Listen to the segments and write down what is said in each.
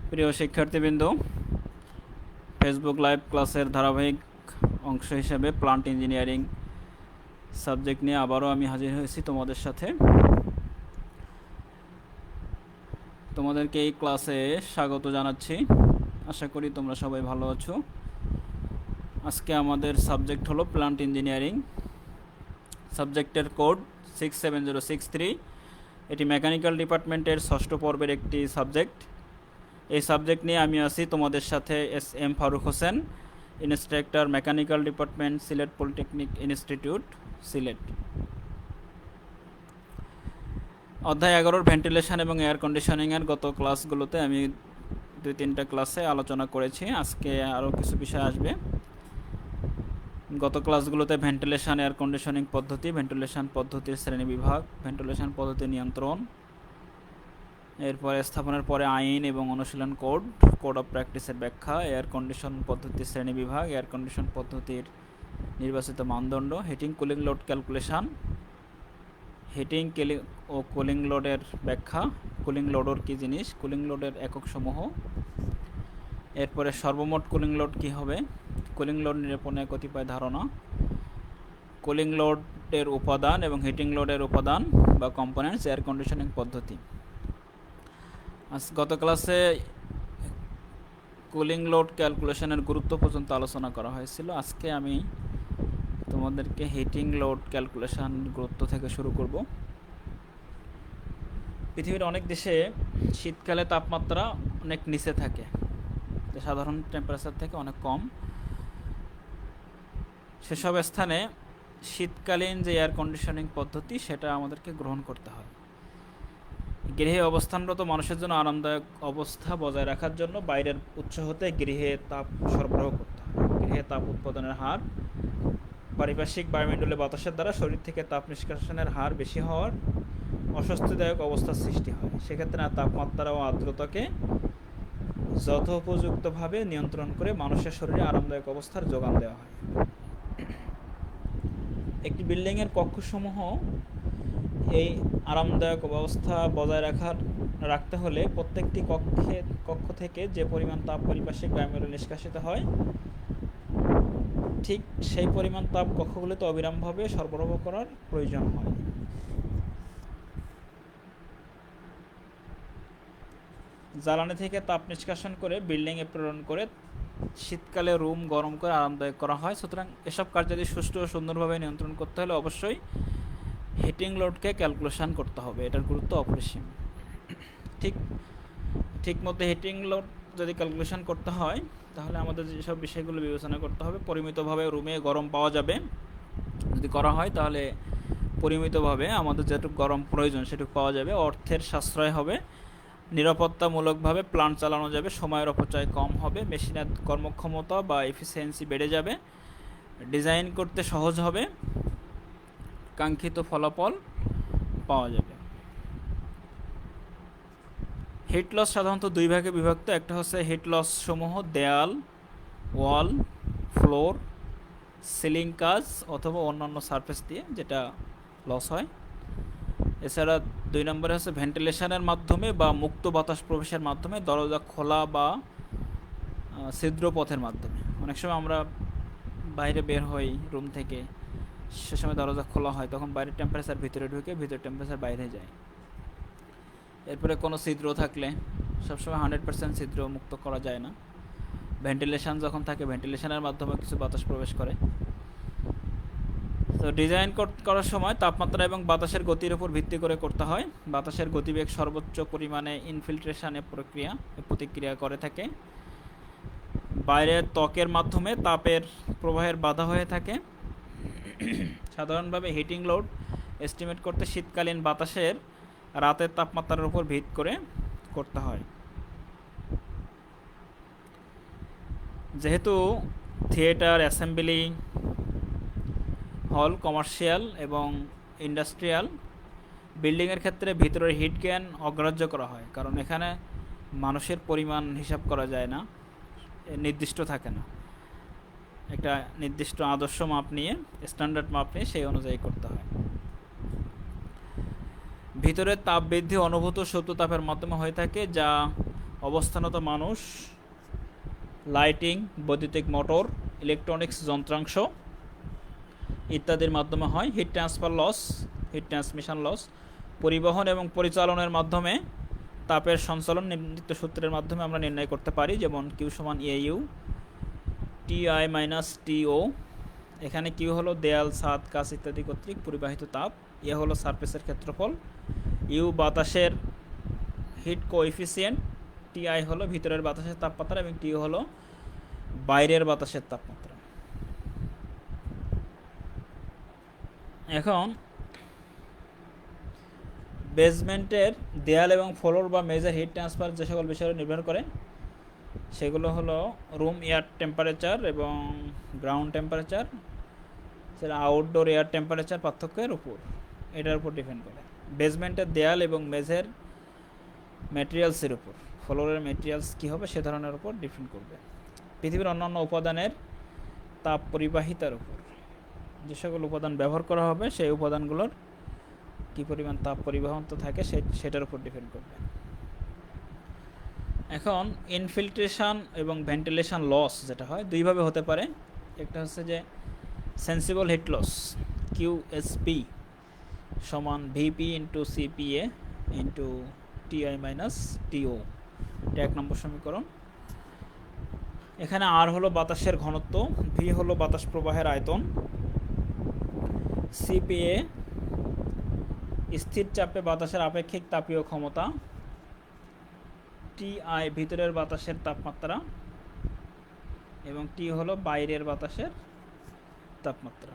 প্রিয় শিক্ষার্থীবৃন্দ, Facebook live ক্লাসের ধারাবাহিক অংশ হিসেবে প্লান্ট ইঞ্জিনিয়ারিং সাবজেক্ট নিয়ে আবারও আমি হাজির হয়েছি তোমাদের সাথে। তোমাদেরকে এই ক্লাসে স্বাগত জানাচ্ছি। আশা করি তোমরা সবাই ভালো আছো। আজকে আমাদের সাবজেক্ট হলো প্লান্ট ইঞ্জিনিয়ারিং। সাবজেক্টের কোড 67063। এটি মেকানিক্যাল ডিপার্টমেন্টের ষষ্ঠ পর্বের একটি সাবজেক্ট। এই সাবজেক্ট নিয়ে আমি আছি তোমাদের সাথে S M. Faruk Hossain, instructor mechanical department, Sylhet polytechnic institute, Sylhet. অধ্যায় 11 ভেন্টিলেশন এবং এয়ার কন্ডিশনিংয়ের গত ক্লাসগুলোতে আমি 2-3টা ক্লাসে আলোচনা করেছি। আজকে আরও কিছু বিষয় আসবে। গত ক্লাসগুলোতে ভেন্টিলেশন, এয়ার কন্ডিশনিং পদ্ধতি, ভেন্টিলেশন পদ্ধতির শ্রেণীবিভাগ, ভেন্টিলেশন পদ্ধতির নিয়ন্ত্রণ, এরপরে স্থাপনের পরে আইন এবং অনুশীলন কোড অফ প্র্যাকটিসের ব্যাখ্যা, এয়ার কন্ডিশন পদ্ধতির শ্রেণীবিভাগ, এয়ার কন্ডিশন পদ্ধতির নির্বাচিত মানদণ্ড, heating cooling load calculation, heating ও কুলিং লোডের ব্যাখ্যা, কুলিং লোডর কী জিনিস, কুলিং লোডের একক সমূহ, এরপরে সর্বমোট কুলিং লোড কী হবে, কুলিং লোড নিরূপণে কতিপয় ধারণা, কুলিং লোডের উপাদান এবং হিটিং লোডের উপাদান বা কম্পোনেন্টস, এয়ার কন্ডিশনিং পদ্ধতি। গত ক্লাসে কুলিং লোড ক্যালকুলেশনের গুরুত্ব পর্যন্ত আলোচনা করা হয়েছিল। আজকে আমি তোমাদেরকে হিটিং লোড ক্যালকুলেশন গুরুত্ব থেকে শুরু করব। পৃথিবীর অনেক দেশে শীতকালে তাপমাত্রা অনেক নিচে থাকে, সাধারণ টেম্পারেচার থেকে অনেক কম। সেসব স্থানে শীতকালীন যে এয়ার কন্ডিশনিং পদ্ধতি সেটা আমাদেরকে গ্রহণ করতে হয়। গৃহে অবস্থানরত মানুষের জন্য আরামদায়ক অবস্থা বজায় রাখার জন্য বাইরের উৎস হতে গৃহে তাপ সরবরাহ করতে হয়। গৃহে তাপ উৎপাদনের হার পারিপার্শ্বিক বায়ুমণ্ডলে বাতাসের দ্বারা শরীর থেকে তাপ নিষ্কাশনের হার বেশি হওয়ার অস্বস্তিদায়ক অবস্থার সৃষ্টি হয়। সেক্ষেত্রে তাপমাত্রা ও আর্দ্রতাকে যথোপযুক্তভাবে নিয়ন্ত্রণ করে মানুষের শরীরে আরামদায়ক অবস্থার যোগান দেওয়া হয়। একটি বিল্ডিংয়ের কক্ষসমূহ এই আরামদায়ক অবস্থা বজায় রাখতে হলে প্রত্যেকটি কক্ষ থেকে যে পরিমাণ তাপ পারিপার্শ্বিক বায়ুমণ্ডলে নিষ্কাশিত হয়, ঠিক সেই পরিমাণ তাপ কক্ষগুলিতে অবিরামভাবে সরবরাহ করার প্রয়োজন হয়। জ্বালানি থেকে তাপ নিষ্কাশন করে বিল্ডিংয়ে প্রেরণ করে শীতকালে রুম গরম করে আরামদায়ক করা হয়। সুতরাং এসব কার্যাদি সুষ্ঠু ও সুন্দরভাবে নিয়ন্ত্রণ করতে হলে অবশ্যই হিটিং লোডকে ক্যালকুলেশন করতে হবে। এটার গুরুত্ব অপরিসীম। ঠিক মতো হিটিং লোড যদি ক্যালকুলেশন করতে হয় তাহলে আমাদের যেসব বিষয়গুলো বিবেচনা করতে হবে, পরিমিতভাবে রুমে গরম পাওয়া যাবে। যদি করা হয় তাহলে পরিমিতভাবে আমাদের যেটুকু গরম প্রয়োজন সেটুকু পাওয়া যাবে, অর্থের সাশ্রয় হবে, নিরাপত্তামূলকভাবে প্লান্ট চালানো যাবে, সময়ের অপচয় কম হবে, মেশিনের কর্মক্ষমতা বা এফিসিয়েন্সি বেড়ে যাবে, ডিজাইন করতে সহজ হবে, কাঙ্ক্ষিত ফলাফল পাওয়া যাবে। হিট লস সাধারণত দুই ভাগে বিভক্ত। একটা হচ্ছে হিট লস সমূহ দেয়াল, ওয়াল, ফ্লোর, সিলিং কাজ অথবা অন্যান্য সারফেস দিয়ে যেটা লস হয়। এছাড়া 2 নম্বরে হচ্ছে ভেন্টিলেশনের মাধ্যমে বা মুক্ত বাতাস প্রবেশের মাধ্যমে, দরজা খোলা বা ছিদ্র পথের মাধ্যমে। অনেক সময় আমরা বাইরে বের হই রুম থেকে, সে সময় দরজা খোলা হয়, তখন বাইরের টেম্পারেচার ভিতরে ঢুকে ভিতরের টেম্পারেচার বাইরে যায়। এরপরে কোনো ছিদ্র থাকলে সবসময় 100% ছিদ্র মুক্ত করা যায় না। ভেন্টিলেশন যখন থাকে ভেন্টিলেশনের মাধ্যমে কিছু বাতাস প্রবেশ করে। তো ডিজাইন করার সময় তাপমাত্রা এবং বাতাসের গতির উপর ভিত্তি করে করতে হয়। বাতাসের গতিবেগ সর্বোচ্চ পরিমাণে ইনফিল্ট্রেশনের প্রতিক্রিয়া করে থাকে। বাইরের ত্বকের মাধ্যমে তাপের প্রবাহের বাধা হয়ে থাকে। সাধারণভাবে হিটিং লোড এস্টিমেট করতে শীতকালীন বাতাসের রাতের তাপমাত্রার উপর ভিত্তি করে করতে হয়। যেহেতু থিয়েটার, অ্যাসেম্বলি হল, কমার্শিয়াল এবং ইন্ডাস্ট্রিয়াল বিল্ডিংয়ের ক্ষেত্রে ভিতরের হিট গেইন অগ্রাহ্য করা হয়, কারণ এখানে মানুষের পরিমাণ হিসাব করা যায় না, নির্দিষ্ট থাকে না। একটা নির্দিষ্ট আদর্শ মাপ নিয়ে, স্ট্যান্ডার্ড মাপ নিয়ে সেই অনুযায়ী করতে হয়। ভিতরের তাপ বৃদ্ধি অনুভূত সূক্ষ্ম তাপের মাধ্যমে হয়ে থাকে, যা অবস্থানত মানুষ, লাইটিং, বৈদ্যুতিক মোটর, ইলেকট্রনিক্স যন্ত্রাংশ ইত্যাদির মাধ্যমে হয়। Heat transfer loss, heat transmission loss, পরিবহন এবং পরিচালনের মাধ্যমে তাপের সঞ্চালন নিম্নলিখিত সূত্রের মাধ্যমে আমরা নির্ণয় করতে পারি, যেমন কিউ সমান এ টিআই মাইনাস টিও। এখানে কিউ হলো দেয়াল, ছাদ, কাচ ইত্যাদি কর্তৃক পরিবাহিত তাপ, এ হলো সারফেসের ক্ষেত্রফল, ইউ বাতাসের হিট কোএফিসিয়েন্ট, টিআই হলো ভিতরের বাতাসের তাপমাত্রা এবং টিও হলো বাইরের বাতাসের তাপমাত্রা। এখন বেসমেন্টের দেয়াল এবং ফ্লোর বা মেজর হিট ট্রান্সফার যে সকল বিষয়ে নির্ভর করে সেগুলো হলো রুম এয়ার টেম্পারেচার এবং গ্রাউন্ড টেম্পারেচার, সেটা আউটডোর এয়ার টেম্পারেচার পার্থক্যের উপর, এটার উপর ডিপেন্ড করে। বেসমেন্টের দেয়াল এবং মেঝের ম্যাটেরিয়ালসের উপর, ফ্লোরের ম্যাটেরিয়ালস কী হবে সে ধরনের উপর ডিপেন্ড করবে। পৃথিবীর অন্যান্য উপাদানের তাপ পরিবাহিতার উপর, যে সকল উপাদান ব্যবহার করা হবে সেই উপাদানগুলোর কী পরিমাণ তাপ পরিবহন তো থাকে সেটার উপর ডিপেন্ড করবে। এখন ইনফিল্ট্রেশন এবং ভেন্টিলেশন লস যেটা হয় দুইভাবে হতে পারে। একটা হচ্ছে যে সেন্সিবল হিট লস, কিউএসপি সমান VP into CPA into TI minus TO, এটা 1 নম্বর সমীকরণ। এখানে আর হলো বাতাসের ঘনত্ব, ভি হলো বাতাস প্রবাহের আয়তন, সিপিএ স্থির চাপে বাতাসের আপেক্ষিক তাপীয় ক্ষমতা, টিআই ভিতরের বাতাসের তাপমাত্রা এবং টি হলো বাইরের বাতাসের তাপমাত্রা।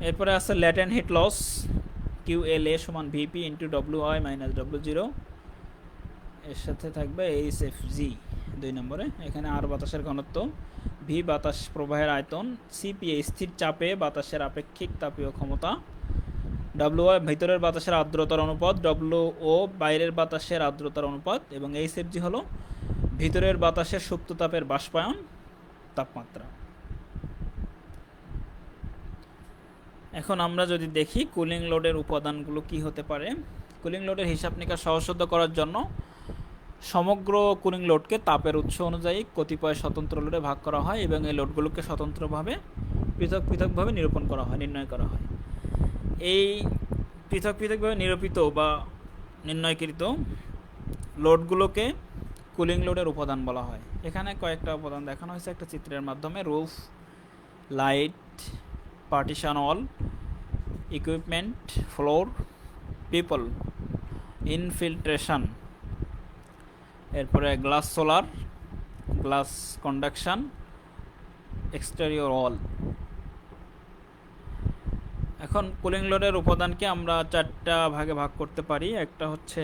এরপরে আছে ল্যাটেন্ট হিট লস, কিউএলএ সমান ভিপি ইন্টু ডব্লিউআই মাইনাস ডব্লিউ0, এর সাথে থাকবে এইচএফজি 2 নম্বরে। এখানে আর বাতাসের ঘনত্ব, ভি বাতাস প্রবাহের আয়তন, সিপিএ স্থির চাপে বাতাসের আপেক্ষিক তাপীয় ক্ষমতা, ডব্লিউআই ভিতরের বাতাসের আর্দ্রতার অনুপাত, ডব্লিউও বাইরের বাতাসের আর্দ্রতার অনুপাত এবং এইচএফজি হলো ভিতরের বাতাসের সুপ্ত তাপের বাষ্পায়ন তাপমাত্রা। এখন আমরা যদি দেখি কুলিং লোডের উপাদানগুলো কি হতে পারে। কুলিং লোডের হিসাব নিকাশ সহজসাধ্য করার জন্য সমগ্র কুলিং লোডকে তাপের উৎস অনুযায়ী কতিপয় স্বতন্ত্র লোডে ভাগ করা হয় এবং এই লোডগুলোকে স্বতন্ত্রভাবে পৃথকভাবে নির্ণয় করা হয়। এই পৃথকভাবে নিরূপিত বা নির্ণয়কৃত লোডগুলোকে কুলিং লোডের উপাদান বলা হয়। এখানে কয়েকটা উপাদান দেখানো হয়েছে একটা চিত্রের মাধ্যমে। Roof, light, partition wall, equipment, floor, people, infiltration, এরপরে glass solar, glass conduction, exterior wall. এখন কুলিং লোডের উপাদানকে আমরা 4টা ভাগে ভাগ করতে পারি। একটা হচ্ছে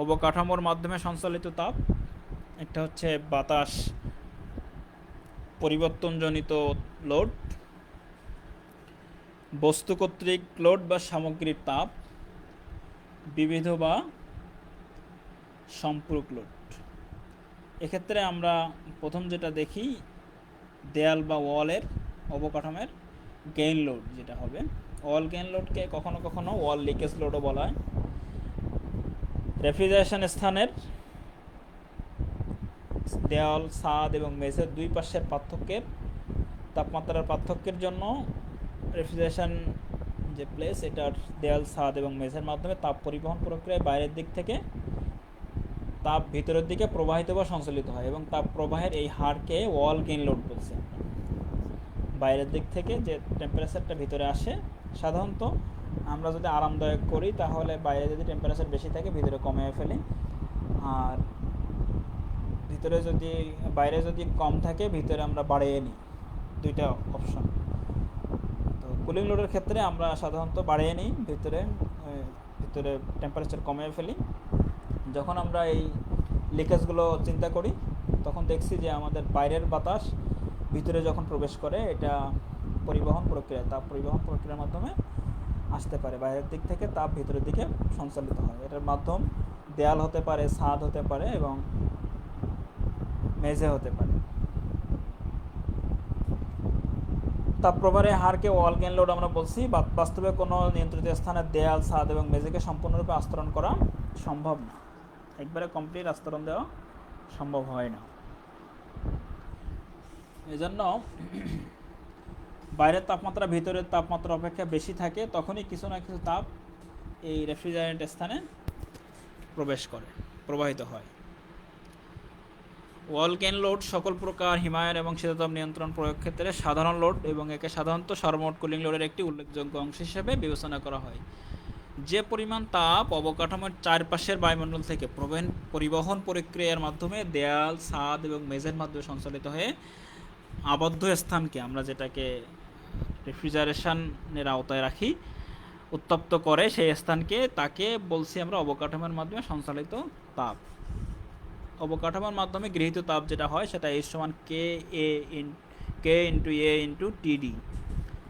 অবকাঠামোর মাধ্যমে সঞ্চালিত তাপ, একটা হচ্ছে বাতাস পরিবর্তনজনিত লোড, বস্তু কর্তৃক লোড বা সামগ্রীর তাপ, বিবিধ বা সম্পূরক লোড। এক্ষেত্রে আমরা প্রথম যেটা দেখি দেয়াল বা ওয়ালের অবকাঠামোর গেইন লোড যেটা হবে। ওয়াল গেইন লোডকে কখনো কখনো ওয়াল লিকেজ লোডও বলা হয়। রেফ্রিজারেশন স্থানের দেয়াল, ছাদ এবং মেঝের দুই পাশের তাপমাত্রার পার্থক্যের জন্য রেফ্রিজারেশন যে প্লেস এটার দেয়াল, ছাদ এবং মেঝের মাধ্যমে তাপ পরিবহন প্রক্রিয়ায় বাইরের দিক থেকে তাপ ভিতরের দিকে প্রবাহিত বা সঞ্চালিত হয় এবং তাপ প্রবাহের এই হারকে ওয়াল গেইন লোড বলছে। বাইরের দিক থেকে যে টেম্পারেচারটা ভিতরে আসে, সাধারণত আমরা যদি আরামদায়ক করি তাহলে বাইরে যদি টেম্পারেচার বেশি থাকে ভিতরে কমিয়ে ফেলি, আর বাইরে যদি কম থাকে ভিতরে আমরা বাড়িয়ে নিই। 2টা অপশন। তো কুলিং লোডের ক্ষেত্রে আমরা সাধারণত বাড়িয়ে নিই, ভিতরে টেম্পারেচার কমিয়ে ফেলি। যখন আমরা এই লিকেজগুলো চিন্তা করি তখন দেখছি যে আমাদের বাইরের বাতাস ভিতরে যখন প্রবেশ করে এটা তাপ পরিবহন প্রক্রিয়ার মাধ্যমে আসতে পারে। বাইরের দিক থেকে তাপ ভিতরের দিকে সঞ্চালিত হয়। এটার মাধ্যম দেয়াল হতে পারে, ছাদ হতে পারে এবং মেঝে হতে পারে। তাপপ্রবাহের হারকে ওয়াল গেইন লোড আমরা বলছি। বাস্তবে কোনো নিয়ন্ত্রিত স্থানের দেয়াল, ছাদ এবং মেঝেকে সম্পূর্ণরূপে আস্তরণ করা সম্ভব না, একবারে কমপ্লিট আস্তরণ দেওয়া সম্ভব হয় না। এজন্য বাইরের তাপমাত্রা ভিতরের তাপমাত্রা অপেক্ষা বেশি থাকে, তখনই কিছু না কিছু তাপ এই রেফ্রিজারেন্ট স্থানে প্রবাহিত হয়। ওয়াল গেইন লোড সকল প্রকার হিমায়ন এবং শীততাপ নিয়ন্ত্রণ প্রয়োগ ক্ষেত্রে সাধারণ লোড এবং একে সাধারণত সর্বমোট কুলিং লোডের একটি উল্লেখযোগ্য অংশ হিসেবে বিবেচনা করা হয়। যে পরিমাণ তাপ অবকাঠামোর চারপাশের বায়ুমণ্ডল থেকে পরিবহন প্রক্রিয়ার মাধ্যমে দেয়াল, ছাদ এবং মেঝের মাধ্যমে সঞ্চালিত হয়ে আবদ্ধ স্থানকে, আমরা যেটাকে রেফ্রিজারেশনের আওতায় রাখি, উত্তপ্ত করে সেই স্থানকে, তাকে বলছি আমরা অবকাঠামোর মাধ্যমে সঞ্চালিত তাপ। অবকাঠামোর মাধ্যমে গৃহীত তাপ যেটা হয় সেটা H সমান কে ইন্টু এ ইন্টু টিডি।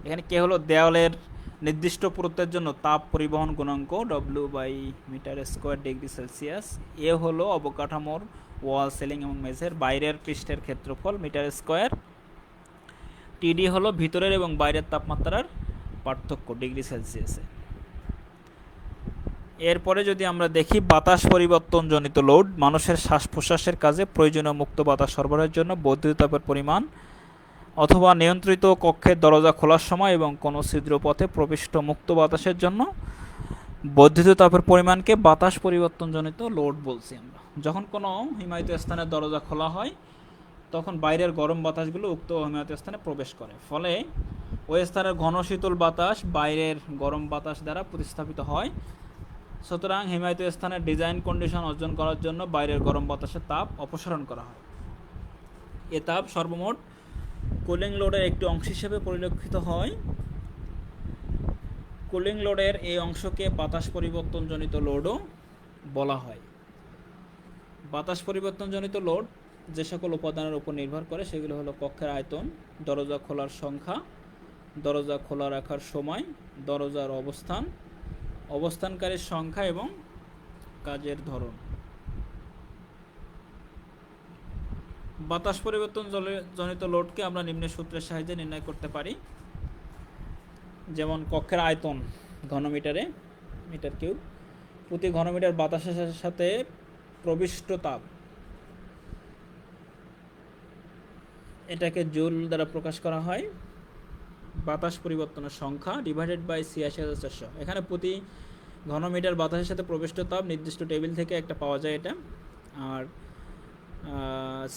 এখানে কে হলো দেওয়ালের নির্দিষ্ট পুরুত্বের জন্য তাপ পরিবহন গুণাঙ্ক W/m²/ডিগ্রি সেলসিয়াস। এ হলো অবকাঠামোর ওয়াল, সিলিং এবং মেঝের বাইরের পৃষ্ঠের ক্ষেত্রফল মিটার²। টিডি হলো ভিতরের এবং বাইরের তাপমাত্রার পার্থক্য ডিগ্রি সেলসিয়াসে। এরপরে যদি আমরা দেখি বাতাস পরিবর্তনজনিত লোড, মানুষের শ্বাস প্রশ্বাসের কাজে প্রয়োজনীয় মুক্ত বাতাস সরবরাহের জন্য বৈদ্যুতিক তাপের পরিমাণ অথবা নিয়ন্ত্রিত কক্ষের দরজা খোলার সময় এবং কোনো ছিদ্র পথে প্রবিষ্ট মুক্ত বাতাসের জন্য বৈদ্যুতিক তাপের পরিমাণকে বাতাস পরিবর্তনজনিত লোড বলছি আমরা। যখন কোনো হিমায়িত স্থানের দরজা খোলা হয় তখন বাইরের গরম বাতাসগুলো উক্ত হিমায়িত স্থানে প্রবেশ করে, ফলে ওই স্থানের ঘন শীতল বাতাস বাইরের গরম বাতাস দ্বারা প্রতিস্থাপিত হয়। সুতরাং হিমায়িত স্থানের ডিজাইন কন্ডিশন অর্জন করার জন্য বাইরের গরম বাতাসের তাপ অপসারণ করা হয়। এ তাপ সর্বমোট কুলিং লোডের একটি অংশ হিসেবে পরিলক্ষিত হয়। কুলিং লোডের এই অংশকে বাতাস পরিবর্তনজনিত লোডও বলা হয়। বাতাস পরিবর্তনজনিত লোড যে সকল উপাদানের উপর নির্ভর করে সেগুলো হলো কক্ষের আয়তন, দরজা খোলার সংখ্যা, দরজা খোলা রাখার সময়, দরজার অবস্থান, অবস্থানকারীর সংখ্যা এবং কাজের ধরন। বাতাস পরিবর্তন জনিত লোডকে আমরা নিম্ন সূত্রের সাহায্যে নির্ণয় করতে পারি। যেমন কক্ষের আয়তন ঘনমিটারে মিটার কিউব, প্রতি ঘনমিটার বাতাসের সাথে প্রবিষ্ট তাপ, এটাকে জুল দ্বারা প্রকাশ করা হয়। বাতাস পরিবর্তনের সংখ্যা ডিভাইডেড বাই ৮৬,৪০০। এখানে প্রতি ঘনমিটার বাতাসের সাথে প্রবিষ্ট তাপ নির্দিষ্ট টেবিল থেকে একটা পাওয়া যায় এটা। আর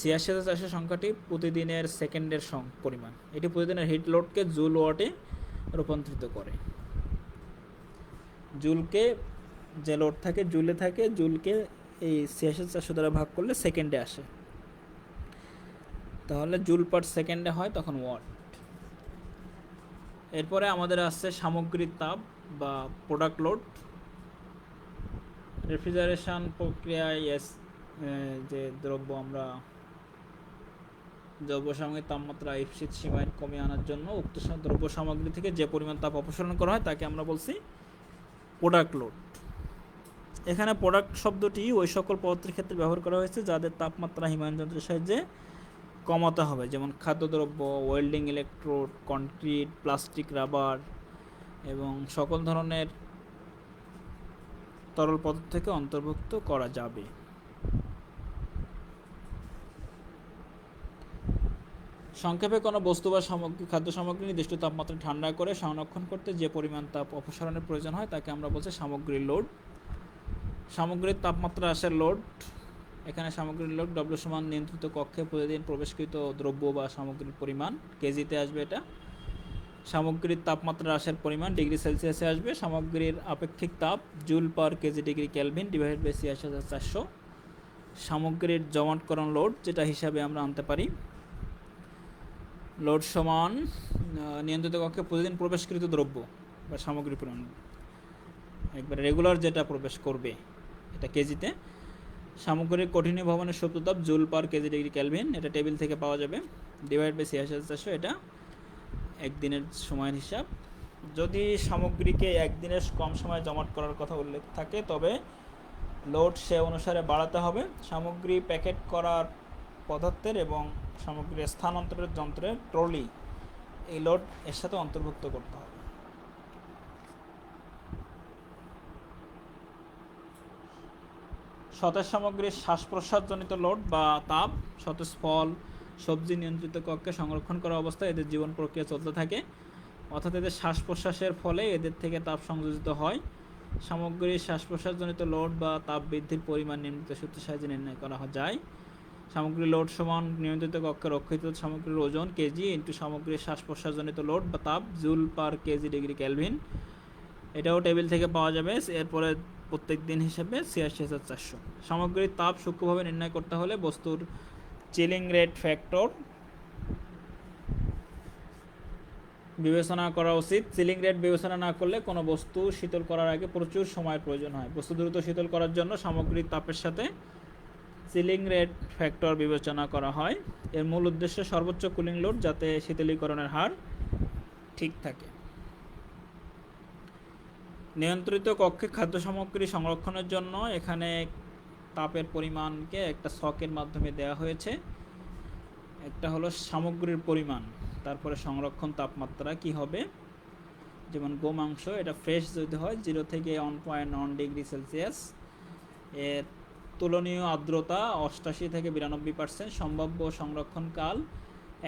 ৮৬,৪০০ সংখ্যাটি প্রতিদিনের সেকেন্ডের পরিমাণ। এটি প্রতিদিনের হিট লোডকে জুল ওয়াটে রূপান্তরিত করে। জুলকে, যে লোড থাকে জুলে থাকে, জুলকে এই ৮৬,৪০০ দ্বারা ভাগ করলে সেকেন্ডে আসে, তাহলে জুল পার সেকেন্ডে হয়, তখন ওয়াট। এরপরে আমাদের আসছে সামগ্রিক তাপ বা প্রোডাক্ট লোড। রেফ্রিজারেশন প্রক্রিয়ায় যে দ্রব্য আমরা দ্রব্য সামগ্রীর তাপমাত্রা ইপ্সিত সীমায় কমিয়ে আনার জন্য উক্ত দ্রব্য সামগ্রী থেকে যে পরিমাণ তাপ অপসারণ করা হয় তাকে আমরা বলছি প্রোডাক্ট লোড। এখানে প্রোডাক্ট শব্দটি ওই সকল পদার্থের ক্ষেত্রে ব্যবহার করা হয়েছে যাদের তাপমাত্রা হিমায়ন যন্ত্রের সাহায্যে কমাতে হবে, যেমন খাদ্যদ্রব্য, welding electrode, concrete, plastic, rubber এবং সকল ধরনের তরল পদার্থ থেকে অন্তর্ভুক্ত করা যাবে। সংক্ষেপে কোনো বস্তু বা খাদ্য সামগ্রী নির্দিষ্ট তাপমাত্রায় ঠান্ডা করে সংরক্ষণ করতে যে পরিমাণ তাপ অপসারণের প্রয়োজন হয় তাকে আমরা বলছি সামগ্রিক লোড। সামগ্রিক তাপমাত্রা হ্রাসের লোড, এখানে সামগ্রিক লোড W সমান নিয়ন্ত্রিত কক্ষে প্রতিদিন প্রবেশকৃত দ্রব্য বা সামগ্রীর পরিমাণ, কেজিতে আসবে এটা। সামগ্রিক তাপমাত্রা হ্রাসের পরিমাণ ডিগ্রি সেলসিয়াসে আসবে। সামগ্রীর আপেক্ষিক তাপ joule per KG degree kelvin divided by ৮৬,৪০০। সামগ্রীর জমাটকরণ লোড, যেটা হিসাবে আমরা আনতে পারি লোড সমান নিয়ন্ত্রিত কক্ষে প্রতিদিন প্রবেশকৃত দ্রব্য বা সামগ্রীর পরিমাণ, একবার রেগুলার যেটা প্রবেশ করবে, এটা কেজিতে। সামগ্রিক কঠিন ভবনের সুপ্ত তাপ joule per KG degree kelvin, এটা টেবিল থেকে পাওয়া যাবে, ডিভাইড বাই ৮৬,৪০০, এটা একদিনের সময়ের হিসাব। যদি সামগ্রীকে একদিনের কম সময় জমাট করার কথা উল্লেখ থাকে তবে লোড সে অনুসারে বাড়াতে হবে। সামগ্রী প্যাকেট করার পদার্থের এবং সামগ্রী স্থানান্তরের যন্ত্রের ট্রলি এই লোড এর সাথে অন্তর্ভুক্ত করতে হবে। সতেজ সামগ্রীর শ্বাস প্রশ্বাসজনিত লোড বা তাপ সতেজ ফল সবজি নিয়ন্ত্রিত কক্ষে সংরক্ষণ করা অবস্থায় এদের জীবন প্রক্রিয়া চলতে থাকে, অর্থাৎ এদের শ্বাস প্রশ্বাসের ফলে এদের থেকে তাপ সংযোজিত হয়। সামগ্রীর শ্বাস প্রশ্বাসজনিত লোড বা তাপ বৃদ্ধির পরিমাণ নিম্নলিখিত সূত্রের সাহায্যে নির্ণয় করা যায়। সামগ্রীর লোড সমান নিয়ন্ত্রিত কক্ষে রক্ষিত সামগ্রীর ওজন কেজি ইন্টু সামগ্রীর শ্বাস প্রশ্বাসজনিত লোড বা তাপ joule per KG degree kelvin. এটাও টেবিল থেকে পাওয়া যাবে। এরপরে প্রত্যেক দিন হিসেবে ৮৬,৪০০। সামগ্রীর তাপ সূক্ষ্মভাবে নির্ণয় করতে হলে বস্তুর চিলিং রেট ফ্যাক্টর বিবেচনা করা উচিত। চিলিং রেট বিবেচনা না করলে কোনো বস্তু শীতল করার আগে প্রচুর সময়ের প্রয়োজন হয়। বস্তু দ্রুত শীতল করার জন্য সামগ্রিক তাপের সাথে চিলিং রেট ফ্যাক্টর বিবেচনা করা হয়। এর মূল উদ্দেশ্য সর্বোচ্চ কুলিং লোড যাতে শীতলীকরণের হার ঠিক থাকে। নিয়ন্ত্রিত কক্ষে খাদ্য সামগ্রী সংরক্ষণের জন্য এখানে তাপের পরিমাণকে একটা ছকের মাধ্যমে দেওয়া হয়েছে। একটা হলো সামগ্রীর পরিমাণ, তারপরে সংরক্ষণ তাপমাত্রা কি হবে। যেমন গোমাংস, এটা ফ্রেশ যদি হয় 0 থেকে 1.1 ডিগ্রি সেলসিয়াস। এর তুলনীয় আর্দ্রতা 88 থেকে 92%। সম্ভাব্য সংরক্ষণকাল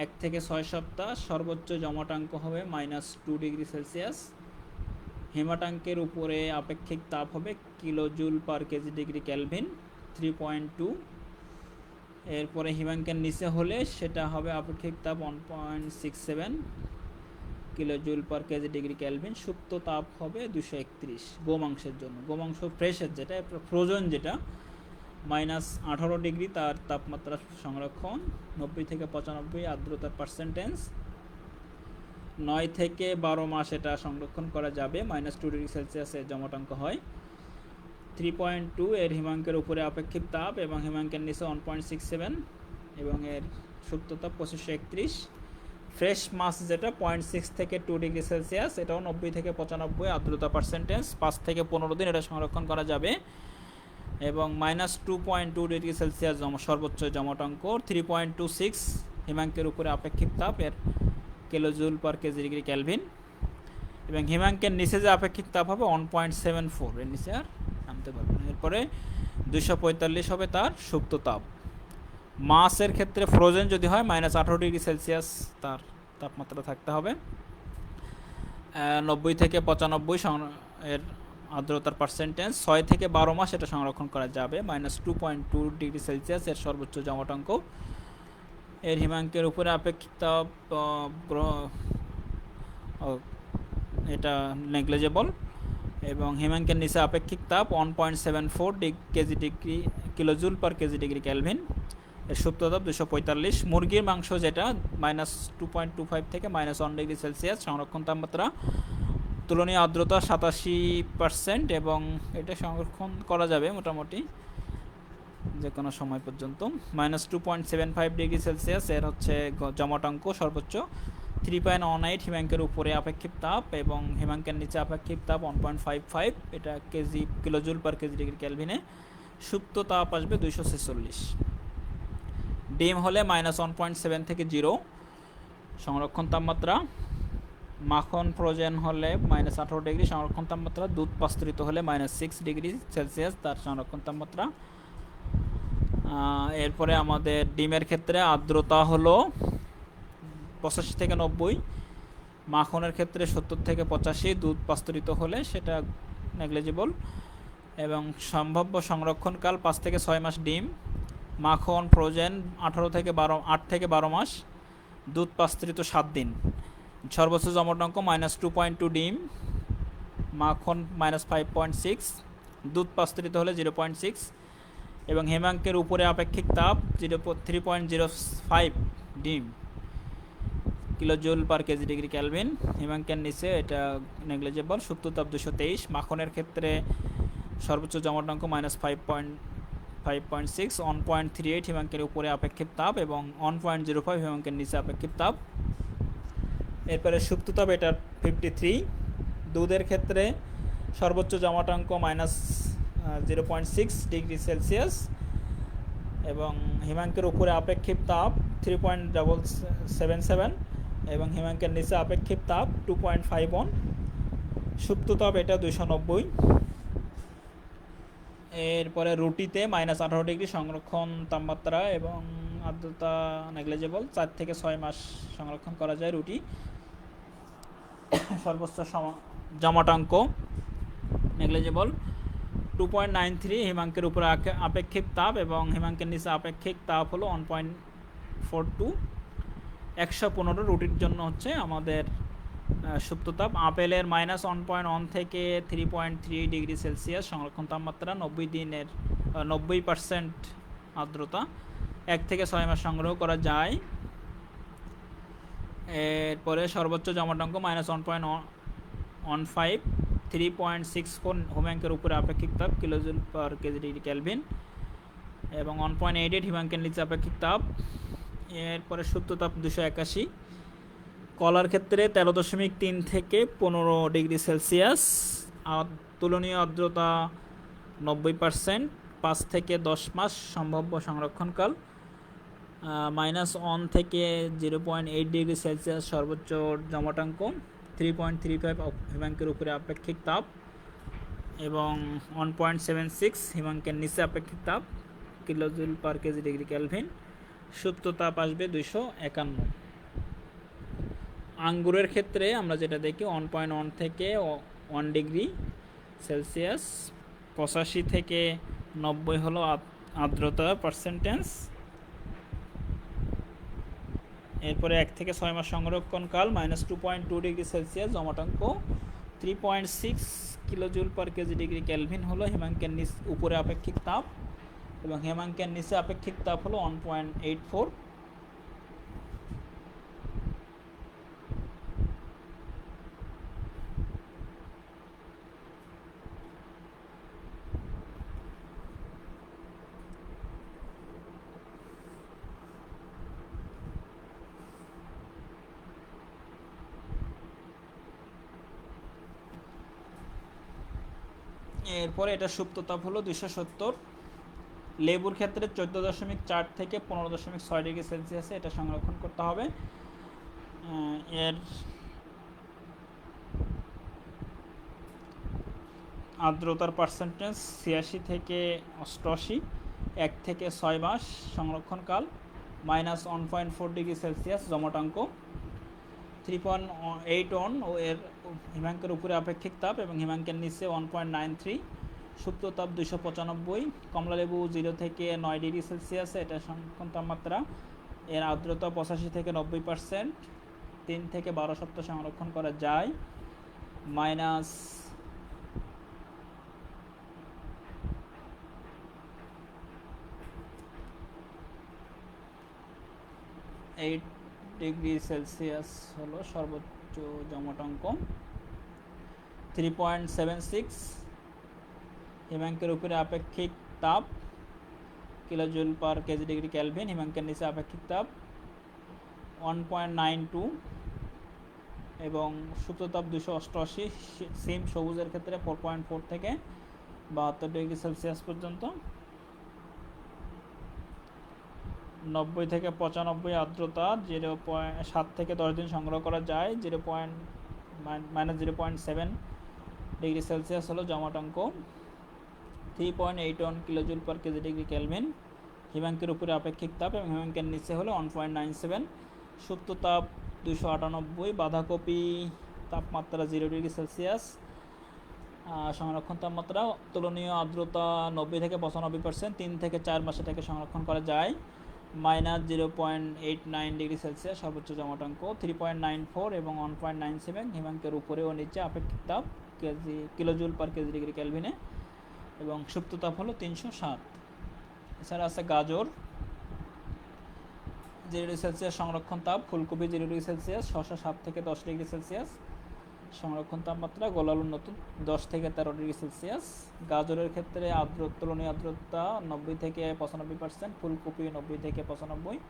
1 থেকে 6 সপ্তাহ। সর্বোচ্চ জমাটাঙ্ক হবে -2 ডিগ্রি সেলসিয়াস। হিমাটাঙ্কের উপরে আপেক্ষিক তাপ হবে kilo joule per KG degree kelvin 3.2। এরপরে হিমাঙ্কের নিচে হলে সেটা হবে আপেক্ষিক তাপ 1.67 kilo joule per KG degree kelvin. সুপ্ত তাপ হবে 231 গোমাংসের জন্য। গোমাংস ফ্রেশের যেটা, ফ্রোজেন যেটা -18 ডিগ্রি তার তাপমাত্রা সংরক্ষণ 90 থেকে 95 আর্দ্রতার পার্সেন্টেজ। 9 থেকে 12 মাস এটা সংরক্ষণ করা যাবে। -2 ডিগ্রি সেলসিয়াসের জমাটাঙ্ক হয়। 3.2 এর হিমাঙ্কের উপরে আপেক্ষিক তাপ এবং হিমাঙ্কের নিচে 1.67 এবং এর সুপ্ত তাপ 2531। ফ্রেশ মাছ যেটা 0.6 থেকে 2 ডিগ্রি সেলসিয়াস, এটাও 90 থেকে 95 আর্দ্রতা পার্সেন্টেজ। 5 থেকে 15 দিন এটা সংরক্ষণ করা যাবে এবং -2.2 ডিগ্রি সেলসিয়াস সর্বোচ্চ জমাটাঙ্ক। 3.26 হিমাঙ্কের উপরে আপেক্ষিক তাপ, এর kilo joule per KG degree kelvin. এবং হিমাঙ্কের নিচে যে আপেক্ষিক তাপ হবে 1.74, এর নিচে আর নামতে পারবে না। এরপরে 245 হবে তার সুপ্ত তাপ। মাছের ক্ষেত্রে ফ্রোজেন যদি হয় -18 ডিগ্রি সেলসিয়াস তার তাপমাত্রা থাকতে হবে। 90 থেকে 95 এর আর্দ্রতার পার্সেন্টেজ। 6 থেকে 12 মাস এটা সংরক্ষণ করা যাবে। -2.2 ডিগ্রি সেলসিয়াস এর সর্বোচ্চ জমাটাঙ্ক। এর হিমাঙ্কের উপরে আপেক্ষিক তাপ এটা নেগলিজেবল এবং হিমাঙ্কের নিচে আপেক্ষিক তাপ 1.74 KG degree kilo joule per KG degree kelvin. এর সুপ্ত তাপ 245। মুরগির মাংস যেটা -2.25 থেকে -1 ডিগ্রি সেলসিয়াস সংরক্ষণ তাপমাত্রা। তুলনীয় আর্দ্রতা 87% এবং এটা সংরক্ষণ করা যাবে মোটামুটি যে কোনো সময় পর্যন্ত। -2.75 ডিগ্রি সেলসিয়াস এর হচ্ছে জমাটাঙ্ক সর্বোচ্চ। 3.18 হিমাঙ্কের উপরে আপেক্ষিক তাপ এবং হিমাঙ্কের নিচে আপেক্ষিক তাপ 1.55, এটা KG kilo joule per KG degree কেলভিনে। সুপ্ত তাপ আসবে 246। ডিম হলে -1.7 থেকে 0 সংরক্ষণ তাপমাত্রা। মাখন ফ্রোজেন হলে -18 ডিগ্রি সংরক্ষণ তাপমাত্রা। দুধ পাস্তুরিত হলে -6 ডিগ্রি সেলসিয়াস তার সংরক্ষণ তাপমাত্রা। এরপরে আমাদের ডিমের ক্ষেত্রে আর্দ্রতা হলো 85 থেকে 90। মাখনের ক্ষেত্রে 70 থেকে 85। দুধ পাস্তুরিত হলে সেটা নেগলিজেবল এবং সম্ভাব্য সংরক্ষণকাল 5 থেকে 6 মাস ডিম। মাখন ফ্রোজেন 8 থেকে 12 মাস। দুধ পাস্তুরিত 7 দিন। সর্বোচ্চ জমাটাঙ্ক -2.2 ডিম। মাখন -5.6। দুধ পাস্তুরিত হলে 0.6 এবং হিমাঙ্কের উপরে আপেক্ষিক তাপ 3.05 ডিম kilo joule per KG degree kelvin. হিমাঙ্কের নিচে এটা নেগলিজেবল। সুপ্ত তাপ 223। মাখনের ক্ষেত্রে সর্বোচ্চ জমাটাঙ্ক -5.6 1.38 হিমাঙ্কের উপরে আপেক্ষিক তাপ এবং 1.05 হিমাঙ্কের নিচে আপেক্ষিক তাপ। এরপরে সুপ্ত তাপ এটা 53। দুধের ক্ষেত্রে সর্বোচ্চ জমাটাঙ্ক -0.6 ডিগ্রি সেলসিয়াস এবং হিমাঙ্কের উপরে আপেক্ষিক তাপ 3.77 এবং হিমাঙ্কের নিচে আপেক্ষিক তাপ 2.51, সুপ্ত তাপ এটা 290। এরপরে রুটিতে -18 ডিগ্রি সংরক্ষণ তাপমাত্রা এবং আর্দ্রতা নেগলিজেবল, 4 থেকে 6 মাস সংরক্ষণ করা যায় রুটি। সর্বোচ্চ জমাটাঙ্ক নেগলিজেবল 2.93। হিমাঙ্কের উপরে আপেক্ষিক তাপ এবং হিমাঙ্কের নিচে আপেক্ষিক তাপ হলো 1.42। 115 রুটির জন্য হচ্ছে আমাদের সুপ্ত তাপ। আপেলের -1.1 থেকে 3.3 ডিগ্রি সেলসিয়াস সংরক্ষণ তাপমাত্রা, 90 দিনের 90% আর্দ্রতা, 1 থেকে 6 মাস সংগ্রহ করা যায়। এরপরে সর্বোচ্চ জমাটাঙ্ক -1.15, 3.64 হিমাঙ্কের উপরে আপেক্ষিক তাপ kilojoule per KG degree kelvin এবং 1.88 হিমাঙ্কের নিচে আপেক্ষিক তাপ। এরপরে সুপ্ত তাপ 281। কলার ক্ষেত্রে 13.3 থেকে 15 ডিগ্রি সেলসিয়াস, তুলনীয় আর্দ্রতা 90%, 5 থেকে 10 মাস সম্ভাব্য সংরক্ষণকাল, -1 থেকে 0.8 ডিগ্রি সেলসিয়াস সর্বোচ্চ জমাটাঙ্ক, 3.35 হিমাঙ্কের উপরে আপেক্ষিক তাপ এবং 1.76 হিমাঙ্কের নিচে আপেক্ষিক তাপ kilojoule per KG degree kelvin. সুপ্ত তাপ আসবে 251। আঙ্গুরের ক্ষেত্রে আমরা যেটা দেখি 1.1 থেকে 1 ডিগ্রি সেলসিয়াস, 85 থেকে 90 হলো আর্দ্রতা পার্সেন্টেজ। এরপরে 1 থেকে 6 মাস সংরক্ষণকাল, -2.2 ডিগ্রি সেলসিয়াস, জমাটাঙ্ক 3.6 kilojoule per KG degree kelvin হলো হিমাঙ্কের উপরে আপেক্ষিক তাপ এবং হিমাঙ্কের নিচে আপেক্ষিক তাপ হলো 1.84। এরপরে এটা সুপ্ত তাপ হলো 270। লেবুর ক্ষেত্রে 14.4 থেকে 15.6 ডিগ্রি সেলসিয়াসে এটা সংরক্ষণ করতে হবে। এর আর্দ্রতার পার্সেন্টেজ 86 থেকে 88, 1 থেকে 6 মাস সংরক্ষণকাল, -1.4 ডিগ্রি সেলসিয়াস, জমাটাঙ্ক 3.81 ও এর হিমাঙ্কের উপরে আপেক্ষিক তাপ এবং হিমাঙ্কের নিচে 1.93। সুপ্ত তাপ 295। কমলালেবু 0 থেকে 9 ডিগ্রি সেলসিয়াসে এটা সংরক্ষণ তাপমাত্রা, এর আর্দ্রতা 85 থেকে 90%, 3 থেকে 12 সপ্তাহ সংরক্ষণ করা যায়, -8 ডিগ্রি সেলসিয়াস হলো সর্বোচ্চ জমাটাঙ্ক, 3.76 হিমাঙ্কের উপরে আপেক্ষিক তাপ kilojoule per KG degree kelvin, হিমাঙ্কের নিচে আপেক্ষিক তাপ 1.92 এবং সুপ্ত তাপ 288। সিম সবুজের ক্ষেত্রে 4.4 থেকে 72 ডিগ্রি সেলসিয়াস পর্যন্ত, 90 থেকে 95 আর্দ্রতা, 7 থেকে 10 দিন সংগ্রহ করা যায়, -0.7 ডিগ্রি সেলসিয়াস হলো জমাটাঙ্ক, 3.81 kilojoule per KG degree kelvin, হিমাঙ্কের উপরে আপেক্ষিক তাপ এবং হিমাঙ্কের নিচে হলো 1.97। সুপ্ত তাপ 298। বাঁধাকপি তাপমাত্রা 0 ডিগ্রি সেলসিয়াস, সংরক্ষণ তাপমাত্রা, তুলনীয় আর্দ্রতা 90 থেকে 95%, 3 থেকে 4 মাসে এটাকে সংরক্ষণ করা যায়, -0.89 ডিগ্রি সেলসিয়াস সর্বোচ্চ জমাটাঙ্ক, 3.94 এবং 1.97 হিমাঙ্কের উপরে ও নিচে আপেক্ষিক তাপ কিলোজুল পার কেজি ডিগ্রি কেলভিনে এবং সুপ্ত তাপ হলো 307। এছাড়া আছে গাজর 0 ডিগ্রি সেলসিয়াস সংরক্ষণ তাপ, ফুলকপি 0 ডিগ্রি সেলসিয়াস, শসা 7 থেকে 10 ডিগ্রি সেলসিয়াস সংরক্ষণ তাপমাত্রা, গোলালু নতুন 10 থেকে 13 ডিগ্রি সেলসিয়াস। গাজরের ক্ষেত্রে তুলনীয় আর্দ্রতা 90 থেকে 95%, ফুলকপি 90 থেকে 95,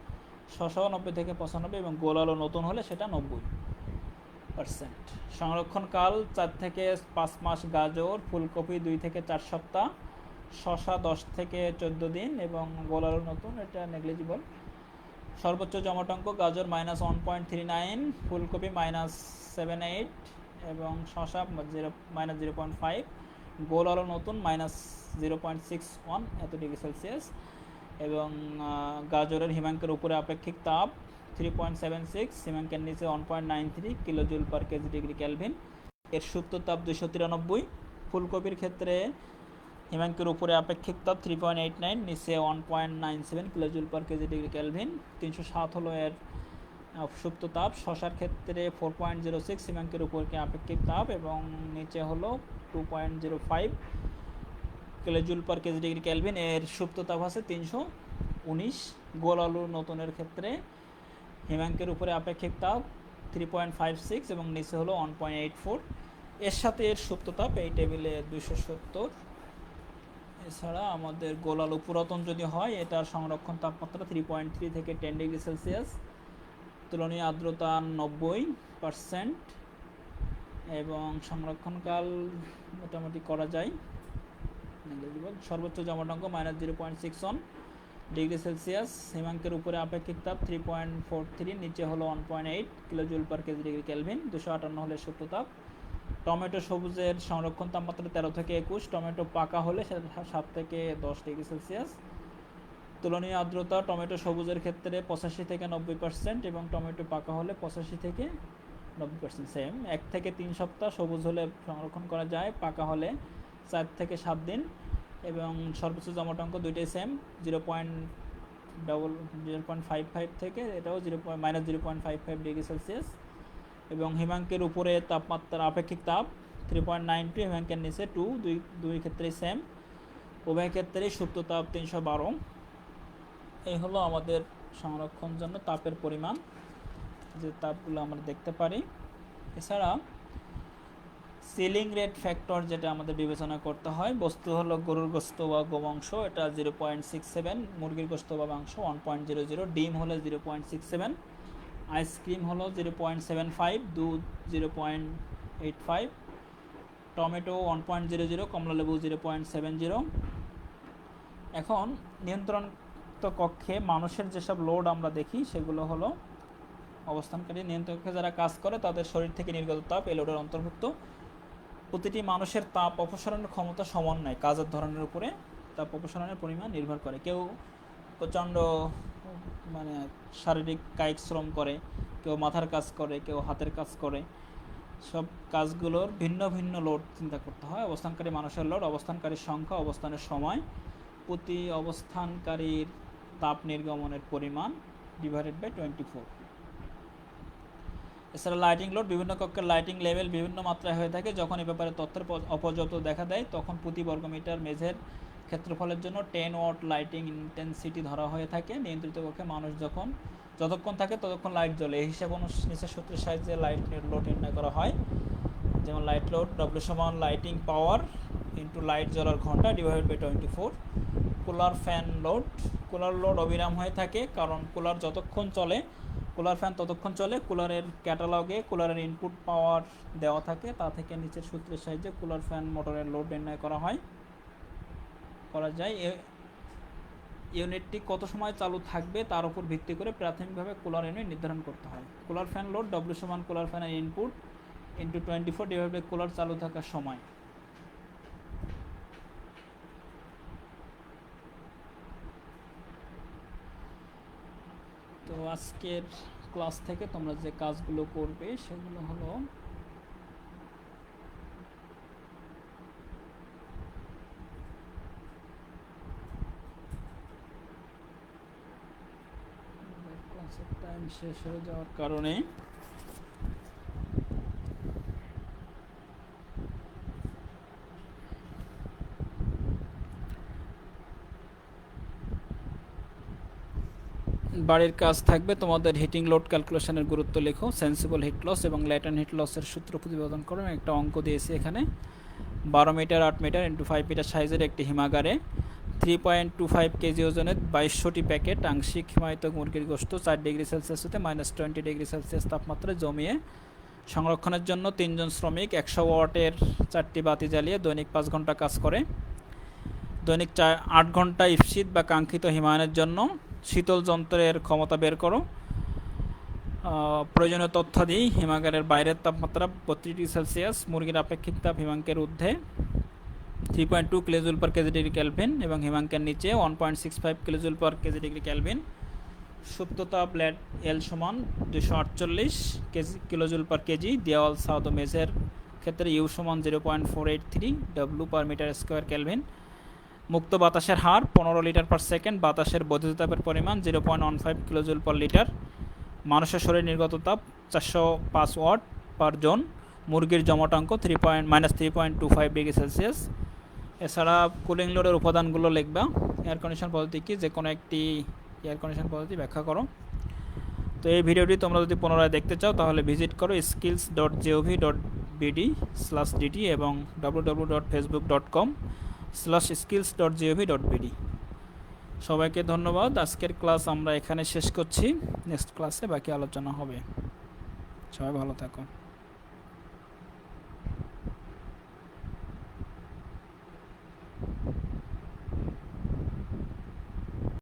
শসাও 90 থেকে 95 এবং গোলালু নতুন হলে সেটা 90%। সংরক্ষণকাল 4 থেকে 5 মাস গাজর, ফুলকপি 2 থেকে 4 সপ্তাহ, শসা 10 থেকে 14 দিন এবং গোলালু নতুন এটা নেগলিজিবল। সর্বোচ্চ জমাটঙ্ক গাজর -1.39, ফুলকপি -7.8 এবং শসা -0.5, গোল আলু নতুন -0.61 এত ডিগ্রি সেলসিয়াস এবং গাজরের হিমাঙ্কের উপরে আপেক্ষিক তাপ 3.76, হিমাঙ্কের নিচে 1.93 kilojoule per KG degree kelvin. এর সুপ্ত তাপ 293। ফুলকপির ক্ষেত্রে হিমাঙ্কের উপরে আপেক্ষিক তাপ 3.89, নিচে 1.97 kilojoule per KG degree kelvin. 307 হলো এর সুপ্ত তাপ। শসার ক্ষেত্রে 4.06 হিমাঙ্কের উপরে আপেক্ষিক তাপ এবং নিচে হলো 2.05 kilojoule per KG degree kelvin. এর সুপ্ত তাপ আছে 319। গোল আলু নতুনের ক্ষেত্রে হিমাঙ্কের উপরে আপেক্ষিক তাপ 3.56 এবং নিচে হলো 1.84। এর সাথে এর সুপ্ত তাপ এই টেবিলে 270। এছাড়া আমাদের গোল আলু পুরাতন যদি হয় এটার সংরক্ষণ তাপমাত্রা 3.3 থেকে 10 ডিগ্রি সেলসিয়াস, তুলনীয় আর্দ্রতা 90% এবং সংরক্ষণকাল মোটামুটি করা যায়। সর্বোচ্চ জমাটঙ্ক -0.61 ডিগ্রি সেলসিয়াস, হিমাঙ্কের উপরে আপেক্ষিক তাপ 3.43, নিচে হলো 1.8 kilojoule per KG degree kelvin. 258 হলে সুপ্ত তাপ। টমেটো সবুজের সংরক্ষণ তাপমাত্রা 13 থেকে 21, টমেটো পাকা হলে 7 থেকে 10 ডিগ্রি সেলসিয়াস। তুলনীয় আর্দ্রতা টমেটো সবুজের ক্ষেত্রে 85 থেকে 90% এবং টমেটো পাকা হলে 85 থেকে 90%। সেম 1 থেকে 3 সপ্তাহ সবুজ হলে সংরক্ষণ করা যায়, পাকা হলে 4 থেকে 7 দিন এবং সর্বোচ্চ জমাটঙ্ক দুইটাই সেম 0.55 থেকে এটাও -0.55 ডিগ্রি সেলসিয়াস এবং হিমাঙ্কের উপরে তাপমাত্রা আপেক্ষিক তাপ 3.92, হিমাঙ্কের নিচে 2, দুই ক্ষেত্রেই সেম, উভয় ক্ষেত্রেই সুপ্ত তাপ 312। এই হলো আমাদের সংরক্ষণ জন্য তাপের পরিমাণ, যে তাপগুলো আমরা দেখতে পারি। এছাড়া সিলিং রেট ফ্যাক্টর যেটা আমাদের বিবেচনা করতে হয়, বস্তু হলো গরুর গোস্ত বা গোমাংস, এটা 0.67, মুরগির গোস্ত বা মাংস 1.00, ডিম হলে 0.67, আইসক্রিম হলো 0.75, দুধ 0.85, টমেটো 1.00, কমলালেবু 0.70। এখন নিয়ন্ত্রণ কক্ষে মানুষের যেসব লোড আমরা দেখি সেগুলো হলো অবস্থানকারী নিয়ন্ত্রণে যারা কাজ করে তাদের শরীর থেকে নির্গত তাপ এই লোডের অন্তর্ভুক্ত। প্রতিটি মানুষের তাপ অপসারণের ক্ষমতা সমান নয়, কাজের ধরনের উপরে তাপ অপসারণের পরিমাণ নির্ভর করে। কেউ প্রচণ্ড শারীরিক কায়িক শ্রম করে, কেউ মাথার কাজ করে, কেউ হাতের কাজ করে, সব কাজগুলোর ভিন্ন ভিন্ন লোড চিন্তা করতে হয়। অবস্থানকারী মানুষের লোড, অবস্থানকারীর সংখ্যা, অবস্থানের সময়, প্রতি অবস্থানকারীর তাপ নির্গমনের পরিমাণ ডিভাইডেড বাই 24। এছাড়া লাইটিং লোড, বিভিন্ন কক্ষের লাইটিং লেভেল বিভিন্ন মাত্রায় হয়ে থাকে। যখন এ ব্যাপারে তথ্যের অপর্যাপ্ত দেখা দেয় তখন প্রতি বর্গমিটার মেঝের ক্ষেত্রফলের জন্য 10 ওয়াট লাইটিং ইন্টেন্সিটি ধরা হয়ে থাকে। নিয়ন্ত্রিত কক্ষে মানুষ যতক্ষণ থাকে ততক্ষণ লাইট জ্বলে। এই হিসাব নিচের সূত্রের সাহায্যে লাইট লোড নির্ণয় করা হয়। যেমন লাইট লোড W সমান লাইটিং পাওয়ার ইন্টু লাইট জ্বলার ঘন্টা divided by 24। Cooler fan load, cooler load অবিরাম হয়ে থাকে কারণ কুলার যতক্ষণ চলে কুলার ফ্যান ততক্ষণ চলে। কুলারের ক্যাটালগে কুলারের ইনপুট পাওয়ার দেওয়া থাকে, তা থেকে নিচের সূত্রের সাহায্যে কুলার ফ্যান মোটরের লোড নির্ণয় করা যায়। ইউনিটটি কত সময় চালু থাকবে তার উপর ভিত্তি করে প্রাথমিকভাবে কুলার ইউনিট নির্ধারণ করতে হয়। কুলার ফ্যান লোড W সমান কুলার ফ্যানের input into 24 divide by cooler চালু থাকার সময়। তো আজকের ক্লাস থেকে তোমরা যে কাজগুলো করবে সেগুলো হলো ক্লাসের টাইম শেষ হয়ে যাওয়ার কারণে বাড়ির কাজ থাকবে। তোমাদের হিটিং লোড ক্যালকুলেশনের গুরুত্ব লেখো, সেন্সিবল হিট লস এবং ল্যাটেন্ট হিট লসের সূত্র প্রতিপাদন করো। একটা অঙ্ক দিয়েছি এখানে 12 মিটার 8 মিটার ইন্টু 5 মিটার সাইজের একটি হিমাগারে 3.25 কেজি ওজনের 2200টি প্যাকেট আংশিক হিমায়িত মুরগির গোশত 4 ডিগ্রি সেলসিয়াস হতে -20 ডিগ্রি সেলসিয়াস তাপমাত্রায় জমিয়ে সংরক্ষণের জন্য 3 জন শ্রমিক 100 ওয়াটের 4টি বাতি জ্বালিয়ে দৈনিক 5 ঘন্টা কাজ করে। দৈনিক 8 ঘন্টা ইফসিত বা কাঙ্ক্ষিত হিমায়নের জন্য শীতল যন্ত্রের ক্ষমতা বের করো। প্রয়োজনীয় তথ্যাদি: হিমাগারের বাইরের তাপমাত্রা 32 ডিগ্রি সেলসিয়াস, মুরগির আপেক্ষিক তাপ হিমাঙ্কের ঊর্ধ্বে 3.2 kilojoule per KG degree kelvin এবং হিমাঙ্কের নিচে 1.65 kilojoule per KG degree kelvin. সুপ্ত তাপ এল সমান 248 কিলোজুল পার কেজি। দেওয়াল ছাদ ও মেঝের ক্ষেত্রে ইউ সমান 0.483 W per metre square kelvin. মুক্ত বাতাসের হার 15 লিটার পার সেকেন্ড। বাতাসের বৈদ্যুতিক তাপের পরিমাণ 0.15 কিলোজুল পার লিটার। মানুষের শরীরে নির্গত তাপ 405 ওয়াট পার জন। মুরগির জমাটাঙ্ক -3.25 ডিগ্রি সেলসিয়াস। এছাড়া কুলিং লোডের উপাদানগুলো লিখবা। এয়ার কন্ডিশন পদ্ধতি কি? যে কোনো একটি এয়ার কন্ডিশন পদ্ধতি ব্যাখ্যা করো। তো এই ভিডিওটি তোমরা যদি পুনরায় দেখতে চাও তাহলে ভিজিট করো skills.gov.bd/dt এবং www.facebook.com/skills.gov.bd। সবাইকে ধন্যবাদ। আজকের ক্লাস আমরা এখানে শেষ করছি। নেক্সট ক্লাসে বাকি আলোচনা হবে। সবাই ভালো থাকো।